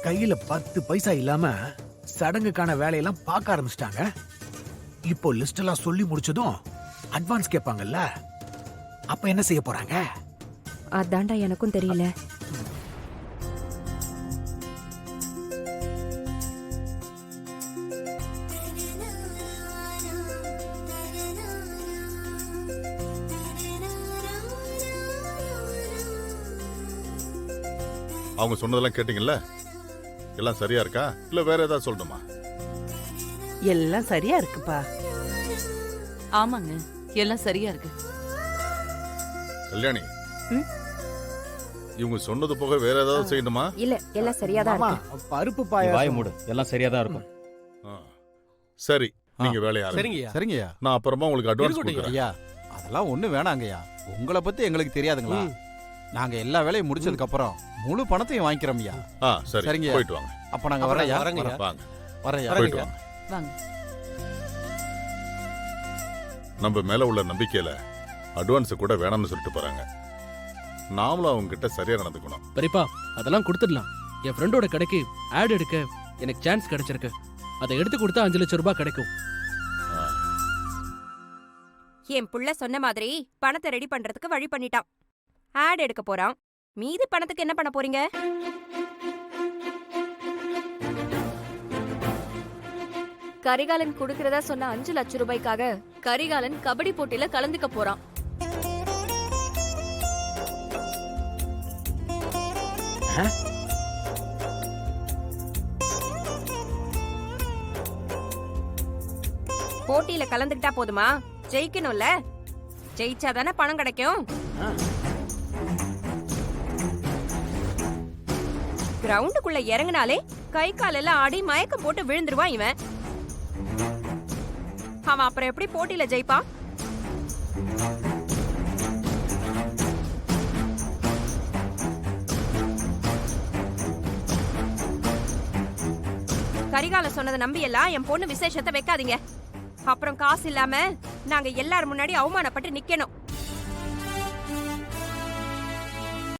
கையில 10 பைசா இல்லாம சடங்குக்கான வேலையெல்லாம் பார்க்க ஆரம்பிச்சிட்டாங்க. இப்போ லிஸ்ட் எல்லாம் சொல்லி முடிச்சதும் அட்வான்ஸ் கேட்பாங்கல்ல, அப்ப என்ன செய்ய போறாங்க? அதான்டா எனக்கும் தெரியல. அவங்க சொன்னதெல்லாம் கேட்டீங்கல்ல? எல்லாம் சரியா இருக்கா இல்ல வேற ஏதாவது சொல்லணுமா? எல்லாம் சரியா இருக்குப்பா. ஆமாங்க, எல்லாம் சரியா இருக்கு. கல்யாணி, இவங்க சொன்னது போக வேற ஏதாவது செய்யணுமா? இல்ல, எல்லாம் சரியாதான் இருக்கு. பருப்பு வாய பாயாசம். மூடு, எல்லாம் சரியா தான் இருக்கும். சரி, நீங்க வேலையை ஆரம்பிங்க. சரிங்கய்யா. சரிங்கய்யா. நான் அப்புறமா உங்களுக்கு அட்வான்ஸ் இருக்கட்டும் கொடுக்குறேன். ஐயா அதெல்லாம் ஒண்ணு வேணாங்கய்யா. உங்களை பத்தி எங்களுக்கு தெரியாதுங்களா? நாங்க எல்லா வேலையும் முடிச்சதுக்கு அப்புறம் முழு பணத்தையும் வாங்கிக்கிறோம் ஐயா. சரி, சரிங்கய்யா. போயிட்டு வாங்க. அப்ப நாங்க வரையா வரேங்கய்யா. வாங்க, வரையா போயிட்டு வாங்க. வாங்க. நம்ம மேல உள்ள நம்பிக்கையில அட்வான்ஸ் கூட வேணாம்னு சொல்லிட்டு போறாங்க. நாமளும் அவங்க கிட்ட சரியா நடந்துக்கணும். பெரியப்பா, அதெல்லாம் கொடுத்துடலாம். என் ஃப்ரெண்டோட கடைக்கு ஆட் எடுக்க எனக்கு சான்ஸ் கிடைச்சிருக்கு. அதை எடுத்து கொடுத்தா 5 லட்சம் ரூபாய் கிடைக்கும். என் புள்ள சொன்ன மாதிரி பணத்தை ரெடி பண்றதுக்கு வழி பண்ணிட்டான். ஆட் எடுக்க போறான். மீதி பணத்துக்கு என்ன பண்ண போறீங்க? கரிகாலன் குடுக்கறதா சொன்ன 5 லட்சம் ரூபாய்க்காக கரிகாலன் கபடி போட்டியில கலந்துக்க போறான். போட்டியில கலந்துக்கிட்டா போதுமா? ஜெயிக்கணும்ல. ஜெயிச்சாதானே பணம் கிடைக்கும். கிரவுண்டுக்குள்ள இறங்கினாலே கை காலெல்லாம் ஆடி மயக்கம் போட்டு விழுந்துருவான் இவன். அவன் அப்புறம் எப்படி போட்டியில ஜெயிப்பான்? கரிகால சொன்னதை நம்பி எல்லாம் என் பொண்ணு விசேஷத்தை வைக்காதீங்க. அப்புறம் காசு இல்லாம நாங்க எல்லாரும் முன்னாடி அவமானப்பட்டு நிக்கணும்.